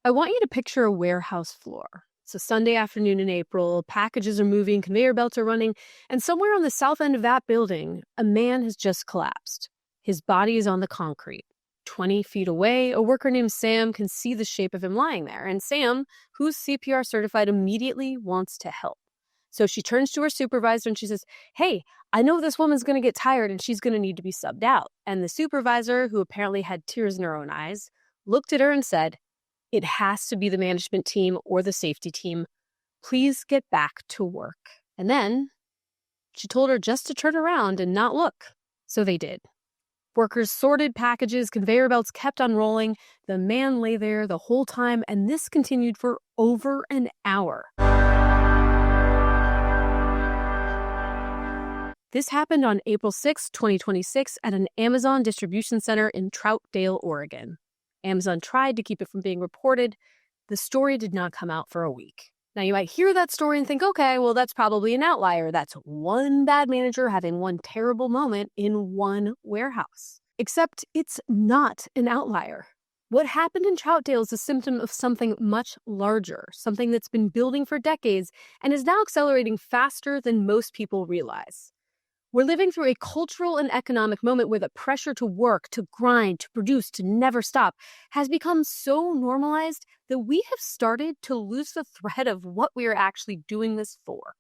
I want you to picture a warehouse floor. It's a Sunday afternoon in April, packages are moving, conveyor belts are running, and somewhere on the south end of that building, a man has just collapsed. His body is on the concrete. 20 feet away, a worker named Sam can see the shape of him lying there, and Sam, who's CPR certified, immediately wants to help. So she turns to her supervisor and she says, "Hey, I know this woman's going to get tired and she's going to need to be subbed out." And the supervisor, who apparently had tears in her own eyes, looked at her and said, "It has to be the management team or the safety team. Please get back to work." And then she told her just to turn around and not look. So they did. Workers sorted packages, conveyor belts kept unrolling. The man lay there the whole time, and this continued for over an hour. This happened on April 6, 2026, at an Amazon distribution center in Troutdale, Oregon. Amazon tried to keep it from being reported. The story did not come out for a week. Now, you might hear that story and think, okay, well, that's probably an outlier. That's one bad manager having one terrible moment in one warehouse. Except it's not an outlier. What happened in Troutdale is a symptom of something much larger, something that's been building for decades and is now accelerating faster than most people realize. We're living through a cultural and economic moment where the pressure to work, to grind, to produce, to never stop has become so normalized that we have started to lose the thread of what we are actually doing this for.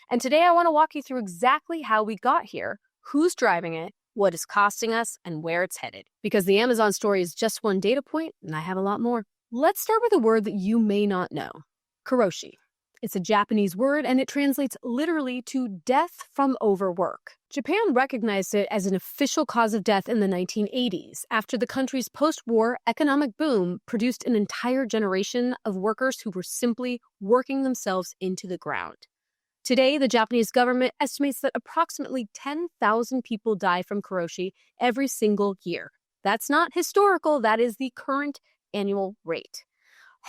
And today I want to walk you through exactly how we got here, who's driving it, what is costing us, and where it's headed. Because the Amazon story is just one data point, and I have a lot more. Let's start with a word that you may not know, Karoshi. It's a Japanese word, and it translates literally to death from overwork. Japan recognized it as an official cause of death in the 1980s, after the country's post-war economic boom produced an entire generation of workers who were simply working themselves into the ground. Today, the Japanese government estimates that approximately 10,000 people die from Karoshi every single year. That's not historical, that is the current annual rate.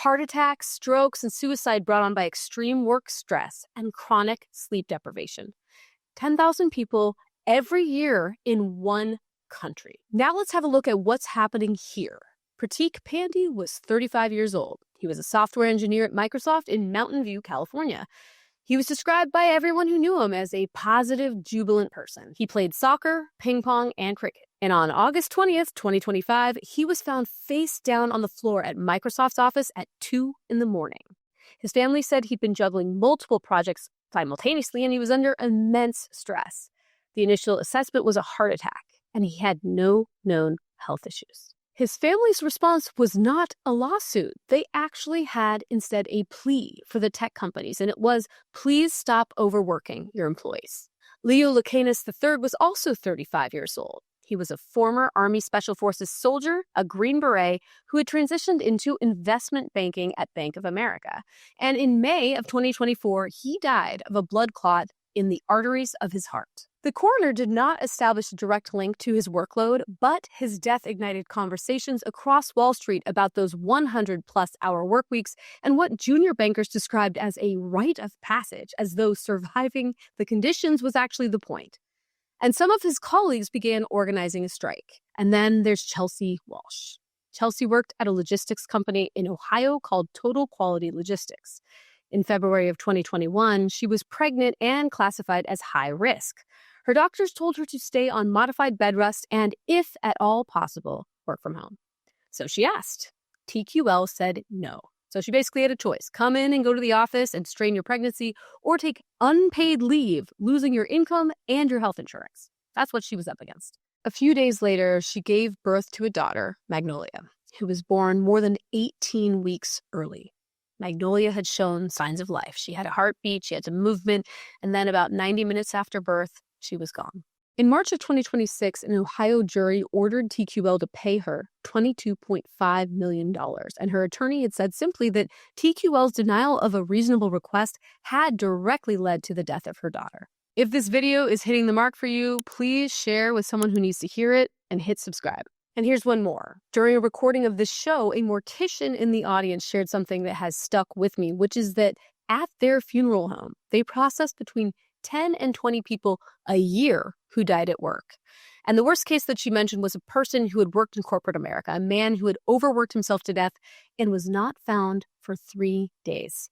Heart attacks, strokes, and suicide brought on by extreme work stress and chronic sleep deprivation. 10,000 people every year in one country. Now let's have a look at what's happening here. Pratik Pandey was 35 years old. He was a software engineer at Microsoft in Mountain View, California. He was described by everyone who knew him as a positive, jubilant person. He played soccer, ping pong, and cricket. And on August 20th, 2025, he was found face down on the floor at Microsoft's office at 2 a.m. His family said he'd been juggling multiple projects simultaneously, and he was under immense stress. The initial assessment was a heart attack, and he had no known health issues. His family's response was not a lawsuit. They actually had instead a plea for the tech companies, and it was, "Please stop overworking your employees." Leo Lucanus III was also 35 years old. He was a former Army Special Forces soldier, a Green Beret, who had transitioned into investment banking at Bank of America. And in May of 2024, he died of a blood clot in the arteries of his heart. The coroner did not establish a direct link to his workload, but his death ignited conversations across Wall Street about those 100-plus hour work weeks and what junior bankers described as a rite of passage, as though surviving the conditions was actually the point. And some of his colleagues began organizing a strike. And then there's Chelsea Walsh. Chelsea worked at a logistics company in Ohio called Total Quality Logistics. In February of 2021, she was pregnant and classified as high risk. Her doctors told her to stay on modified bed rest and, if at all possible, work from home. So she asked. TQL said no. So she basically had a choice. Come in and go to the office and strain your pregnancy, or take unpaid leave, losing your income and your health insurance. That's what she was up against. A few days later, she gave birth to a daughter, Magnolia, who was born more than 18 weeks early. Magnolia had shown signs of life. She had a heartbeat, she had some movement, and then about 90 minutes after birth, she was gone. In March of 2026, an Ohio jury ordered TQL to pay her $22.5 million, and her attorney had said simply that TQL's denial of a reasonable request had directly led to the death of her daughter. If this video is hitting the mark for you, please share with someone who needs to hear it and hit subscribe. And here's one more. During a recording of this show, a mortician in the audience shared something that has stuck with me, which is that at their funeral home, they processed between 10 and 20 people a year who died at work. And the worst case that she mentioned was a person who had worked in corporate America, a man who had overworked himself to death and was not found for 3 days.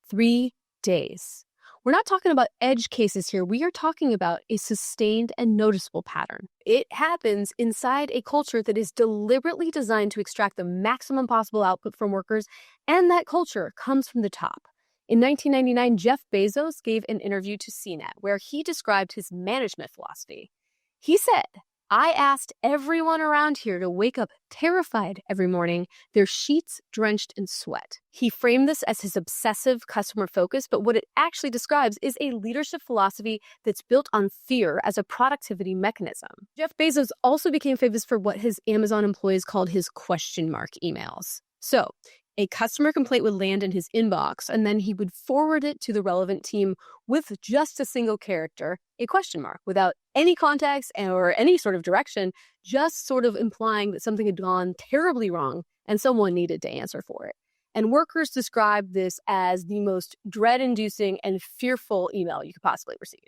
3 days. We're not talking about edge cases here. We are talking about a sustained and noticeable pattern. It happens inside a culture that is deliberately designed to extract the maximum possible output from workers, and that culture comes from the top. In 1999, Jeff Bezos gave an interview to CNET where he described his management philosophy. He said, "I asked everyone around here to wake up terrified every morning, their sheets drenched in sweat." He framed this as his obsessive customer focus, but what it actually describes is a leadership philosophy that's built on fear as a productivity mechanism. Jeff Bezos also became famous for what his Amazon employees called his question mark emails. So, a customer complaint would land in his inbox, and then he would forward it to the relevant team with just a single character, a question mark, without any context or any sort of direction, just sort of implying that something had gone terribly wrong and someone needed to answer for it. And workers describe this as the most dread-inducing and fearful email you could possibly receive.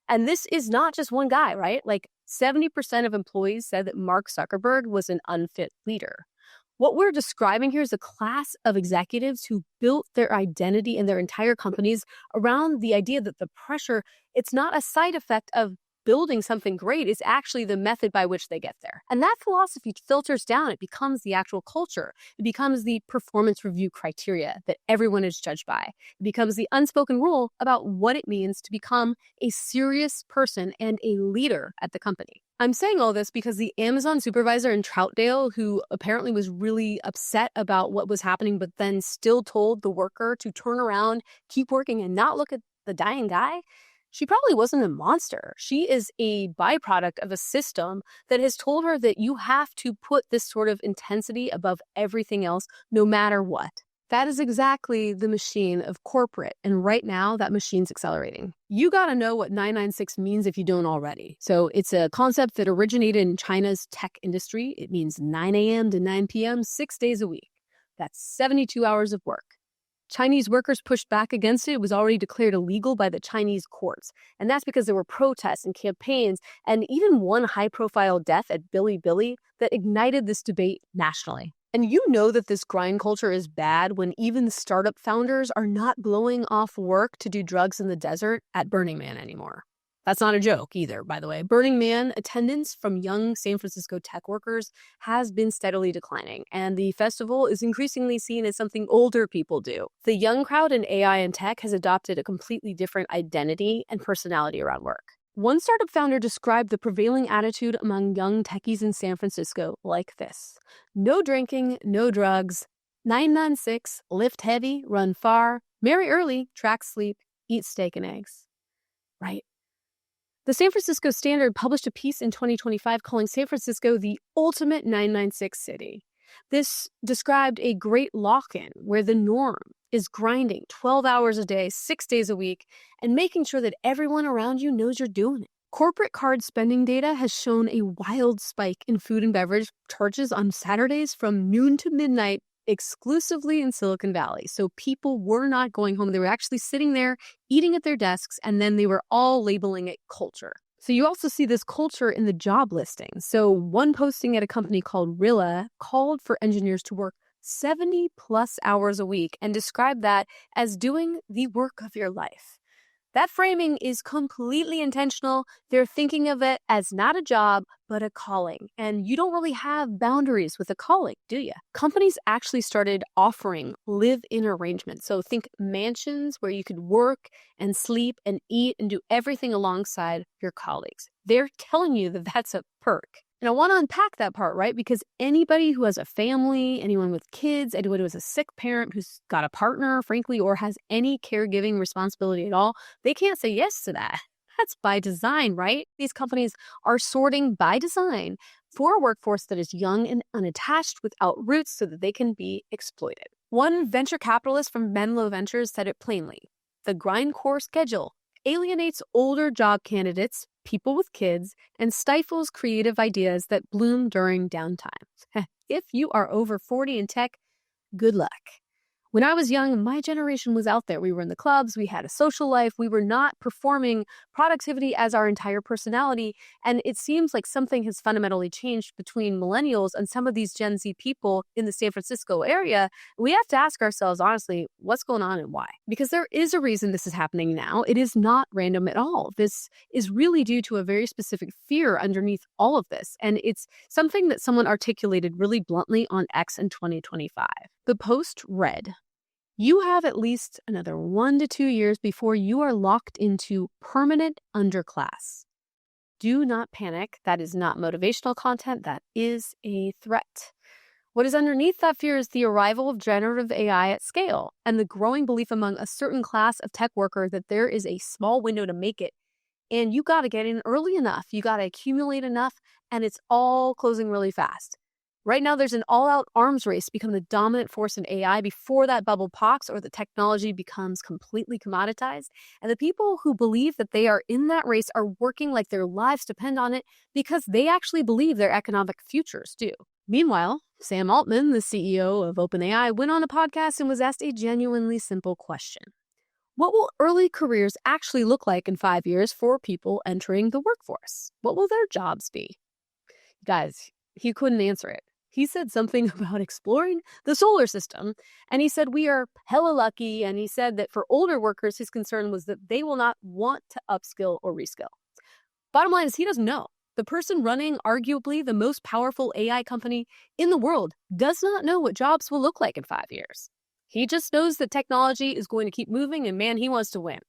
And this is not just one guy, right? Like 70% of employees said that Mark Zuckerberg was an unfit leader. What we're describing here is a class of executives who built their identity and their entire companies around the idea that the pressure, it's not a side effect of building something great, it's actually the method by which they get there. And that philosophy filters down. It becomes the actual culture. It becomes the performance review criteria that everyone is judged by. It becomes the unspoken rule about what it means to become a serious person and a leader at the company. I'm saying all this because the Amazon supervisor in Troutdale, who apparently was really upset about what was happening, but then still told the worker to turn around, keep working, and not look at the dying guy, she probably wasn't a monster. She is a byproduct of a system that has told her that you have to put this sort of intensity above everything else, no matter what. That is exactly the machine of corporate, and right now that machine's accelerating. You gotta know what 996 means if you don't already. So it's a concept that originated in China's tech industry. It means 9 a.m. to 9 p.m., 6 days a week. That's 72 hours of work. Chinese workers pushed back against it. It was already declared illegal by the Chinese courts. And that's because there were protests and campaigns and even one high-profile death at Bilibili that ignited this debate nationally. And you know that this grind culture is bad when even startup founders are not blowing off work to do drugs in the desert at Burning Man anymore. That's not a joke either, by the way. Burning Man attendance from young San Francisco tech workers has been steadily declining, and the festival is increasingly seen as something older people do. The young crowd in AI and tech has adopted a completely different identity and personality around work. One startup founder described the prevailing attitude among young techies in San Francisco like this: no drinking, no drugs, 996, lift heavy, run far, marry early, track sleep, eat steak and eggs. Right? The San Francisco Standard published a piece in 2025 calling San Francisco the ultimate 996 city. This described a great lock-in where the norm is grinding 12 hours a day, 6 days a week, and making sure that everyone around you knows you're doing it. Corporate card spending data has shown a wild spike in food and beverage charges on Saturdays from noon to midnight exclusively in Silicon Valley. So people were not going home. They were actually sitting there eating at their desks, and then they were all labeling it culture. So you also see this culture in the job listings. So one posting at a company called Rilla called for engineers to work 70 plus hours a week and described that as doing the work of your life. That framing is completely intentional. They're thinking of it as not a job, but a calling. And you don't really have boundaries with a calling, do you? Companies actually started offering live-in arrangements. So think mansions where you could work and sleep and eat and do everything alongside your colleagues. They're telling you that that's a perk. And I want to unpack that part, right? Because anybody who has a family, anyone with kids, anyone who has a sick parent who's got a partner, frankly, or has any caregiving responsibility at all, they can't say yes to that. That's by design, right? These companies are sorting by design for a workforce that is young and unattached without roots so that they can be exploited. One venture capitalist from Menlo Ventures said it plainly: the grindcore schedule alienates older job candidates, people with kids, and stifles creative ideas that bloom during downtime. If you are over 40 in tech, good luck. When I was young, my generation was out there. We were in the clubs, we had a social life, we were not performing productivity as our entire personality. And it seems like something has fundamentally changed between millennials and some of these Gen Z people in the San Francisco area. We have to ask ourselves, honestly, what's going on and why? Because there is a reason this is happening now. It is not random at all. This is really due to a very specific fear underneath all of this. And it's something that someone articulated really bluntly on X in 2025. The post read, "You have at least another 1 to 2 years before you are locked into permanent underclass. Do not panic. That is not motivational content. That is a threat." What is underneath that fear is the arrival of generative AI at scale and the growing belief among a certain class of tech worker that there is a small window to make it. And you got to get in early enough. You got to accumulate enough, and it's all closing really fast. Right now, there's an all-out arms race to become the dominant force in AI before that bubble pops or the technology becomes completely commoditized. And the people who believe that they are in that race are working like their lives depend on it because they actually believe their economic futures do. Meanwhile, Sam Altman, the CEO of OpenAI, went on a podcast and was asked a genuinely simple question. What will early careers actually look like in 5 years for people entering the workforce? What will their jobs be? Guys, he couldn't answer it. He said something about exploring the solar system, and he said we are hella lucky, and he said that for older workers, his concern was that they will not want to upskill or reskill. Bottom line is he doesn't know. The person running arguably the most powerful AI company in the world does not know what jobs will look like in 5 years. He just knows that technology is going to keep moving, and man, he wants to win.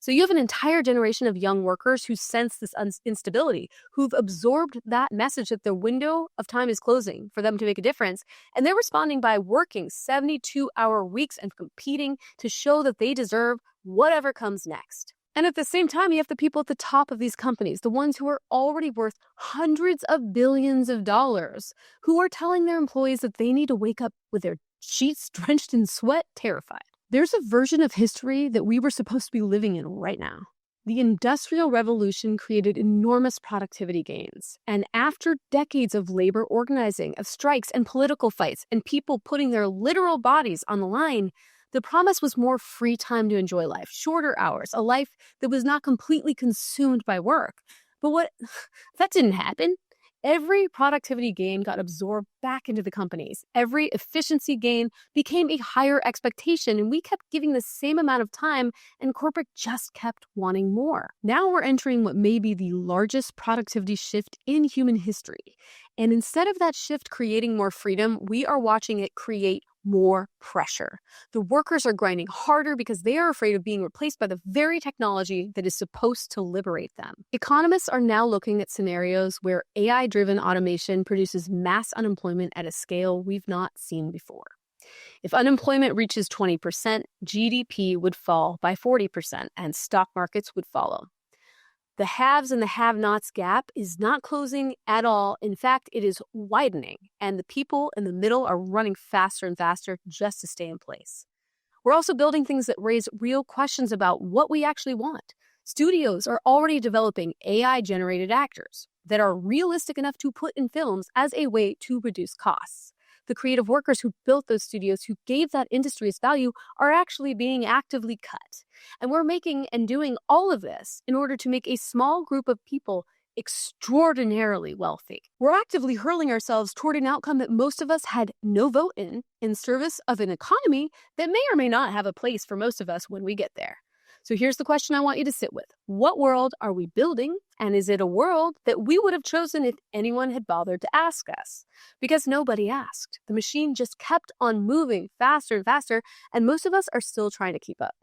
So you have an entire generation of young workers who sense this instability, who've absorbed that message that their window of time is closing for them to make a difference. And they're responding by working 72-hour weeks and competing to show that they deserve whatever comes next. And at the same time, you have the people at the top of these companies, the ones who are already worth hundreds of billions of dollars, who are telling their employees that they need to wake up with their sheets drenched in sweat, terrified. There's a version of history that we were supposed to be living in right now. The Industrial Revolution created enormous productivity gains. And after decades of labor organizing, of strikes and political fights, and people putting their literal bodies on the line, the promise was more free time to enjoy life, shorter hours, a life that was not completely consumed by work. But that didn't happen. Every productivity gain got absorbed back into the companies. Every efficiency gain became a higher expectation, and we kept giving the same amount of time, and corporate just kept wanting more. Now we're entering what may be the largest productivity shift in human history. And instead of that shift creating more freedom, we are watching it create more pressure. The workers are grinding harder because they are afraid of being replaced by the very technology that is supposed to liberate them. Economists are now looking at scenarios where AI-driven automation produces mass unemployment at a scale we've not seen before. If unemployment reaches 20%, GDP would fall by 40% and stock markets would follow. The haves and the have-nots gap is not closing at all. In fact, it is widening, and the people in the middle are running faster and faster just to stay in place. We're also building things that raise real questions about what we actually want. Studios are already developing AI-generated actors that are realistic enough to put in films as a way to reduce costs. The creative workers who built those studios, who gave that industry its value, are actually being actively cut. And we're making and doing all of this in order to make a small group of people extraordinarily wealthy. We're actively hurling ourselves toward an outcome that most of us had no vote in service of an economy that may or may not have a place for most of us when we get there. So here's the question I want you to sit with. What world are we building? And is it a world that we would have chosen if anyone had bothered to ask us? Because nobody asked. The machine just kept on moving faster and faster, and most of us are still trying to keep up.